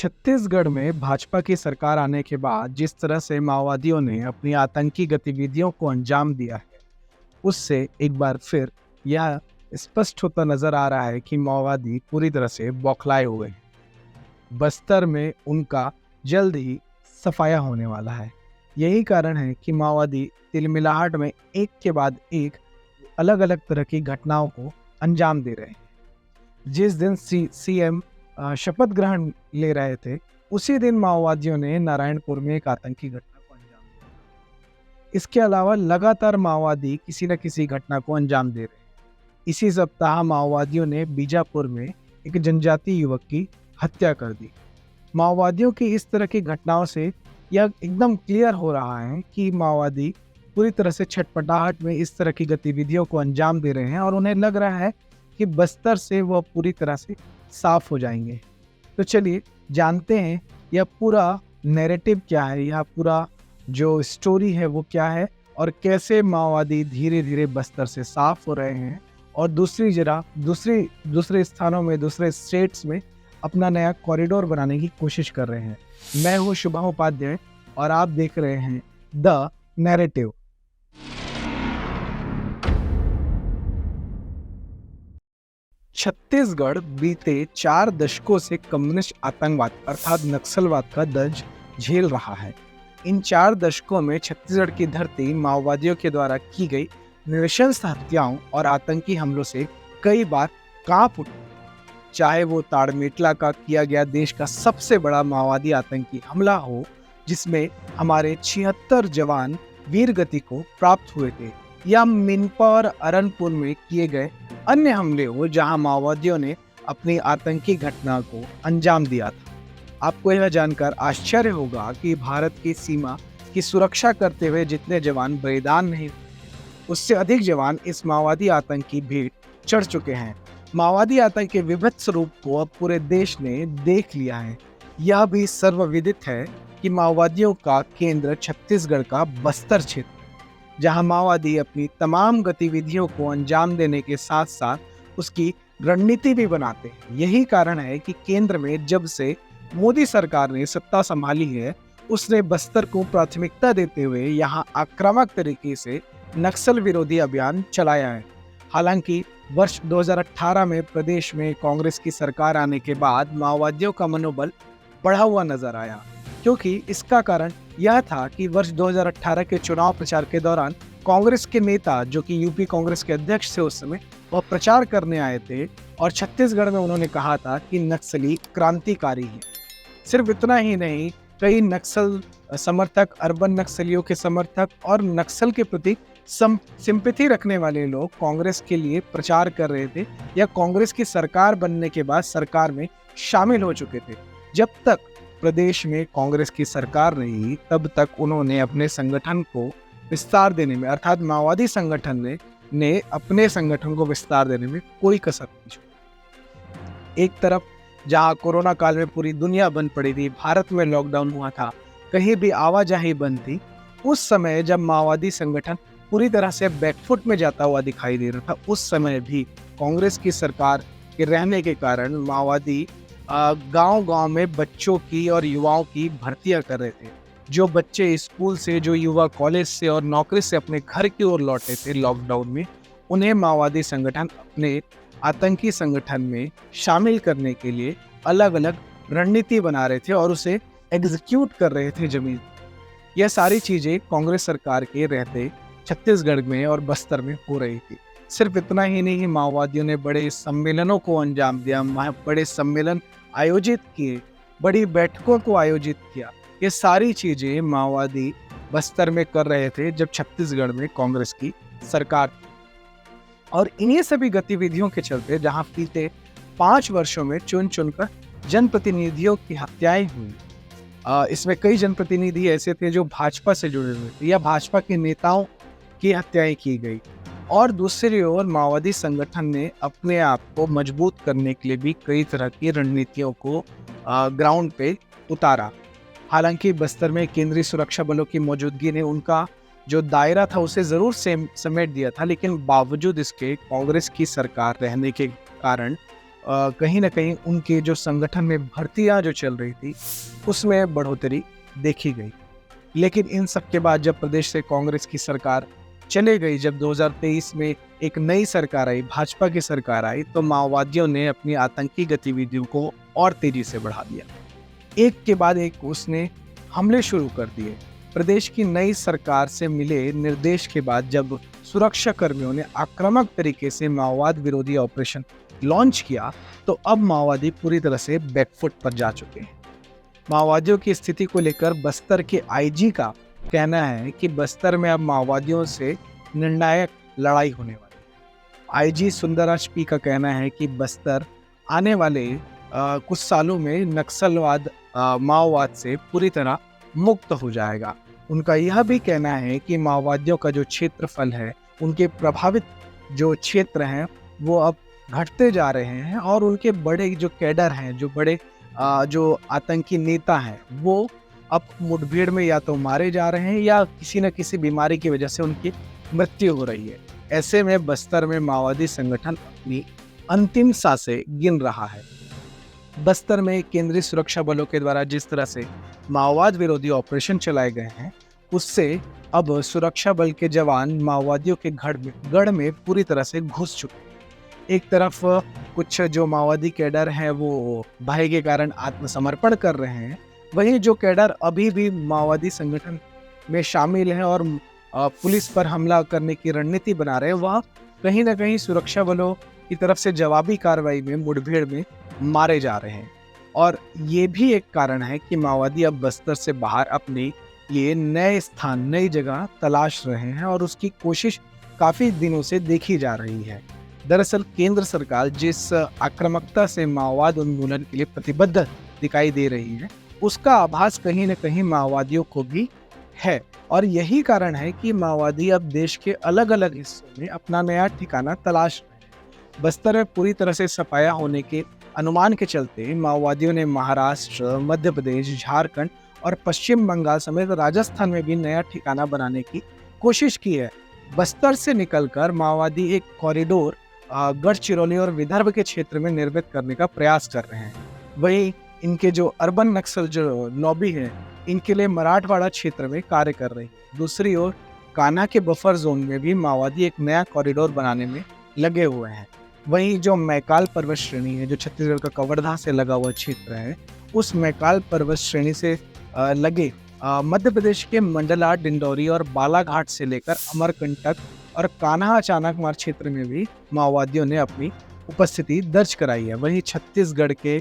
छत्तीसगढ़ में भाजपा की सरकार आने के बाद जिस तरह से माओवादियों ने अपनी आतंकी गतिविधियों को अंजाम दिया है, उससे एक बार फिर यह स्पष्ट होता नजर आ रहा है कि माओवादी पूरी तरह से बौखलाए हुए हैं। बस्तर में उनका जल्द ही सफाया होने वाला है। यही कारण है कि माओवादी तिलमिलाहट में एक के बाद एक अलग अलग तरह की घटनाओं को अंजाम दे रहे हैं। जिस दिन सीएम शपथ ग्रहण ले रहे थे, उसी दिन माओवादियों ने नारायणपुर में एक आतंकी घटना को अंजाम दिया। इसके अलावा लगातार माओवादी किसी न किसी घटना को अंजाम दे रहे हैं। इसी सप्ताह माओवादियों ने बीजापुर में एक जनजातीय युवक की हत्या कर दी। माओवादियों की इस तरह की घटनाओं से यह एकदम क्लियर हो रहा है कि माओवादी पूरी तरह से छटपटाहट में इस तरह की गतिविधियों को अंजाम दे रहे हैं और उन्हें लग रहा है कि बस्तर से वह पूरी तरह से साफ हो जाएंगे। तो चलिए जानते हैं यह पूरा नैरेटिव क्या है, यह पूरा जो स्टोरी है वो क्या है और कैसे माओवादी धीरे धीरे बस्तर से साफ हो रहे हैं और दूसरे स्थानों में, दूसरे स्टेट्स में अपना नया कॉरिडोर बनाने की कोशिश कर रहे हैं। मैं हूँ शुभम उपाध्याय और आप देख रहे हैं द नैरेटिव। छत्तीसगढ़ बीते 4 दशकों से कम्युनिस्ट आतंकवाद अर्थात नक्सलवाद का दर्द झेल रहा है। इन 4 दशकों में छत्तीसगढ़ की धरती माओवादियों के द्वारा की गई नृशंस हत्याओं और आतंकी हमलों से कई बार कांप उठी। चाहे वो ताड़मेटला का किया गया देश का सबसे बड़ा माओवादी आतंकी हमला हो, जिसमें हमारे 76 जवान वीरगति को प्राप्त हुए थे, या मिनपा और अरनपुर में किए गए अन्य हमले हो जहां माओवादियों ने अपनी आतंकी घटना को अंजाम दिया था। आपको यह जानकर आश्चर्य होगा कि भारत की सीमा की सुरक्षा करते हुए जितने जवान बलिदान नहीं हुए, उससे अधिक जवान इस माओवादी आतंक की भीड़ चढ़ चुके हैं। माओवादी आतंक के विभत्स रूप को अब पूरे देश ने देख लिया है। यह भी सर्वविदित है कि माओवादियों का केंद्र छत्तीसगढ़ का बस्तर क्षेत्र, जहां माओवादी अपनी तमाम गतिविधियों को अंजाम देने के साथ साथ उसकी रणनीति भी बनाते हैं। यही कारण है कि केंद्र में जब से मोदी सरकार ने सत्ता संभाली है, उसने बस्तर को प्राथमिकता देते हुए यहां आक्रामक तरीके से नक्सल विरोधी अभियान चलाया है। हालांकि वर्ष 2018 में प्रदेश में कांग्रेस की सरकार आने के बाद माओवादियों का मनोबल बढ़ा हुआ नजर आया, क्योंकि इसका कारण यह था कि वर्ष 2018 के चुनाव प्रचार के दौरान कांग्रेस के नेता, जो कि यूपी कांग्रेस के अध्यक्ष थे उस समय, वह प्रचार करने आए थे और छत्तीसगढ़ में उन्होंने कहा था कि नक्सली क्रांतिकारी है। सिर्फ इतना ही नहीं, कई नक्सल समर्थक, अर्बन नक्सलियों के समर्थक और नक्सल के प्रति सिंपैथी रखने वाले लोग कांग्रेस के लिए प्रचार कर रहे थे या कांग्रेस की सरकार बनने के बाद सरकार में शामिल हो चुके थे। जब तक प्रदेश में कांग्रेस की सरकार रही, तब तक उन्होंने अपने संगठन को विस्तार देने में, अर्थात माओवादी संगठन ने अपने संगठन को विस्तार देने में कोई कसर नहीं छोड़ी। एक तरफ जहां कोरोना काल में पूरी दुनिया बंद पड़ी थी, भारत में लॉकडाउन हुआ था, कहीं भी आवाजाही बंद थी, उस समय जब माओवादी संगठन पूरी तरह से बैकफुट में जाता हुआ दिखाई दे रहा था, उस समय भी कांग्रेस की सरकार के रहने के कारण माओवादी गांव-गांव में बच्चों की और युवाओं की भर्तियां कर रहे थे। जो बच्चे स्कूल से, जो युवा कॉलेज से और नौकरी से अपने घर की ओर लौटे थे लॉकडाउन में, उन्हें माओवादी संगठन अपने आतंकी संगठन में शामिल करने के लिए अलग अलग रणनीति बना रहे थे और उसे एग्जीक्यूट कर रहे थे जमीन। यह सारी चीजें कांग्रेस सरकार के रहते छत्तीसगढ़ में और बस्तर में हो रही थी। सिर्फ इतना ही नहीं, माओवादियों ने बड़े सम्मेलनों को अंजाम दिया, बड़े सम्मेलन आयोजित किए, बड़ी बैठकों को आयोजित किया। ये सारी चीजें माओवादी बस्तर में कर रहे थे जब छत्तीसगढ़ में कांग्रेस की सरकार थी। और इन्हीं सभी गतिविधियों के चलते जहां बीते 5 वर्षों में चुन चुनकर जनप्रतिनिधियों की हत्याएं हुई, इसमें कई जनप्रतिनिधि ऐसे थे जो भाजपा से जुड़े हुए थे या भाजपा के नेताओं की हत्याएं की गई, और दूसरी ओर माओवादी संगठन ने अपने आप को मजबूत करने के लिए भी कई तरह की रणनीतियों को ग्राउंड पे उतारा। हालांकि बस्तर में केंद्रीय सुरक्षा बलों की मौजूदगी ने उनका जो दायरा था उसे जरूर समेट दिया था, लेकिन बावजूद इसके कांग्रेस की सरकार रहने के कारण कहीं न कहीं उनके जो संगठन में भर्तियाँ जो चल रही थी, उसमें बढ़ोतरी देखी गई। लेकिन इन सब के बाद जब प्रदेश से कांग्रेस की सरकार चले गई, जब 2023 में एक नई सरकार आई, भाजपा की सरकार आई, तो माओवादियों ने अपनी आतंकी गतिविधियों को और तेजी से बढ़ा दिया। एक के बाद एक उसने हमले शुरू कर दिए। प्रदेश की नई सरकार से मिले निर्देश के बाद जब सुरक्षा कर्मियों ने आक्रामक तरीके से माओवाद विरोधी ऑपरेशन लॉन्च किया, तो अब माओवादी पूरी तरह से बैकफुट पर जा चुके हैं। माओवादियों की स्थिति को लेकर बस्तर के आईजी का कहना है कि बस्तर में अब माओवादियों से निर्णायक लड़ाई होने वाली है। आईजी सुंदराज पी का कहना है कि बस्तर आने वाले कुछ सालों में नक्सलवाद माओवाद से पूरी तरह मुक्त हो जाएगा। उनका यह भी कहना है कि माओवादियों का जो क्षेत्रफल है, उनके प्रभावित जो क्षेत्र हैं, वो अब घटते जा रहे हैं और उनके बड़े जो कैडर हैं, जो बड़े जो आतंकी नेता हैं, वो अब मुठभेड़ में या तो मारे जा रहे हैं या किसी न किसी बीमारी की वजह से उनकी मृत्यु हो रही है। ऐसे में बस्तर में माओवादी संगठन अपनी अंतिम सांसें गिन रहा है। बस्तर में केंद्रीय सुरक्षा बलों के द्वारा जिस तरह से माओवाद विरोधी ऑपरेशन चलाए गए हैं, उससे अब सुरक्षा बल के जवान माओवादियों के गढ़ में पूरी तरह से घुस चुके हैं। एक तरफ कुछ जो माओवादी कैडर हैं वो भय के कारण आत्मसमर्पण कर रहे हैं, वहीं जो कैडर अभी भी माओवादी संगठन में शामिल हैं और पुलिस पर हमला करने की रणनीति बना रहे हैं, वह कहीं ना कहीं सुरक्षा बलों की तरफ से जवाबी कार्रवाई में मुठभेड़ में मारे जा रहे हैं। और ये भी एक कारण है कि माओवादी अब बस्तर से बाहर अपने लिए नए स्थान, नई जगह तलाश रहे हैं और उसकी कोशिश काफी दिनों से देखी जा रही है। दरअसल केंद्र सरकार जिस आक्रामकता से माओवाद उन्मूलन के लिए प्रतिबद्ध दिखाई दे रही है, उसका आभास कहीं न कहीं माओवादियों को भी है और यही कारण है कि माओवादी अब देश के अलग अलग हिस्सों में अपना नया ठिकाना तलाश रहे हैं। बस्तर में पूरी तरह से सफाया होने के अनुमान के चलते माओवादियों ने महाराष्ट्र, मध्य प्रदेश, झारखंड और पश्चिम बंगाल समेत राजस्थान में भी नया ठिकाना बनाने की कोशिश की है। बस्तर से निकलकर माओवादी एक कॉरिडोर गढ़चिरौली और विदर्भ के क्षेत्र में निर्मित करने का प्रयास कर रहे हैं। वहीं इनके जो अर्बन नक्सल जो लॉबी है, इनके लिए मराठवाड़ा क्षेत्र में कार्य कर रही है। दूसरी ओर कान्हा के बफर जोन में भी माओवादी एक नया कॉरिडोर बनाने में लगे हुए हैं। वहीं जो मैकाल पर्वत श्रेणी है, जो छत्तीसगढ़ का कवर्धा से लगा हुआ क्षेत्र है, उस मैकाल पर्वत श्रेणी से लगे मध्य प्रदेश के मंडला, डिंडौरी और बालाघाट से लेकर अमरकंटक और कान्हा चाणक्य क्षेत्र में भी माओवादियों ने अपनी उपस्थिति दर्ज कराई है। वहीं छत्तीसगढ़ के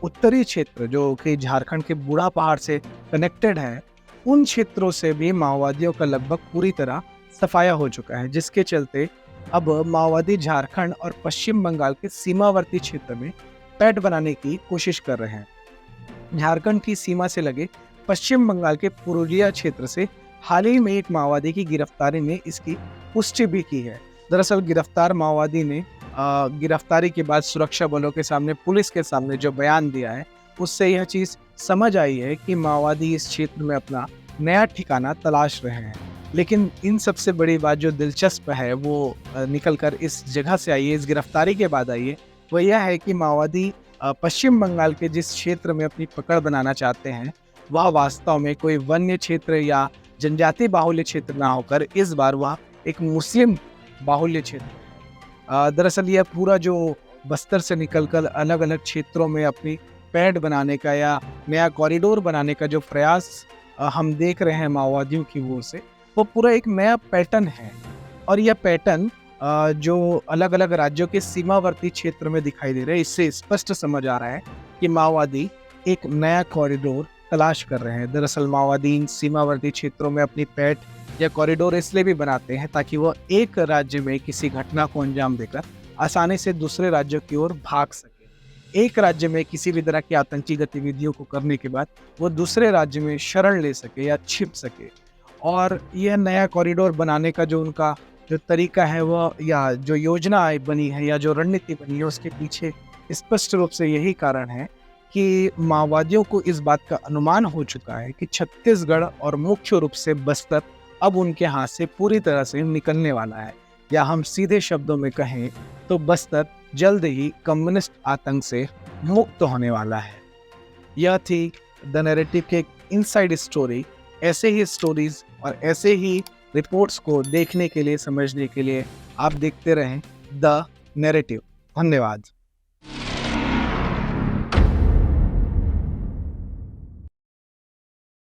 उत्तरी क्षेत्र जो कि झारखंड के बूढ़ा पहाड़ से कनेक्टेड है, उन क्षेत्रों से भी माओवादियों का लगभग पूरी तरह सफाया हो चुका है, जिसके चलते अब माओवादी झारखंड और पश्चिम बंगाल के सीमावर्ती क्षेत्र में पैठ बनाने की कोशिश कर रहे हैं। झारखंड की सीमा से लगे पश्चिम बंगाल के पुरुलिया क्षेत्र से हाल ही में एक माओवादी की गिरफ्तारी ने इसकी पुष्टि भी की है। दरअसल गिरफ्तार माओवादी ने गिरफ्तारी के बाद सुरक्षा बलों के सामने, पुलिस के सामने जो बयान दिया है, उससे यह चीज़ समझ आई है कि माओवादी इस क्षेत्र में अपना नया ठिकाना तलाश रहे हैं। लेकिन इन सबसे बड़ी बात जो दिलचस्प है वो निकलकर इस जगह से आई है, इस गिरफ्तारी के बाद आई है, वो यह है कि माओवादी पश्चिम बंगाल के जिस क्षेत्र में अपनी पकड़ बनाना चाहते हैं, वह वास्तव में कोई वन्य क्षेत्र या जनजाति बाहुल्य क्षेत्र ना होकर इस बार वह एक मुस्लिम बाहुल्य क्षेत्र है। दरअसल यह पूरा जो बस्तर से निकलकर अलग अलग क्षेत्रों में अपनी पैठ बनाने का या नया कॉरिडोर बनाने का जो प्रयास हम देख रहे हैं माओवादियों की ओर से, वो पूरा एक नया पैटर्न है। और यह पैटर्न जो अलग अलग राज्यों के सीमावर्ती क्षेत्र में दिखाई दे रहा है, इससे स्पष्ट समझ आ रहा है कि माओवादी एक नया कॉरिडोर तलाश कर रहे हैं। दरअसल माओवादी इन सीमावर्ती क्षेत्रों में अपनी पैठ या कॉरिडोर इसलिए भी बनाते हैं ताकि वह एक राज्य में किसी घटना को अंजाम देकर आसानी से दूसरे राज्यों की ओर भाग सके। एक राज्य में किसी भी तरह की आतंकी गतिविधियों को करने के बाद वो दूसरे राज्य में शरण ले सके या छिप सके। और यह नया कॉरिडोर बनाने का जो उनका जो तरीका है, वह या जो योजना बनी है या जो रणनीति बनी है, उसके पीछे स्पष्ट रूप से यही कारण है कि माओवादियों को इस बात का अनुमान हो चुका है कि छत्तीसगढ़ और मुख्य रूप से बस्तर अब उनके हाथ से पूरी तरह से निकलने वाला है। या हम सीधे शब्दों में कहें तो बस्तर जल्द ही कम्युनिस्ट आतंक से मुक्त होने वाला है। यह थी द नैरेटिव के इनसाइड स्टोरी। ऐसे ही स्टोरीज और ऐसे ही रिपोर्ट्स को देखने के लिए, समझने के लिए आप देखते रहें द नैरेटिव। धन्यवाद।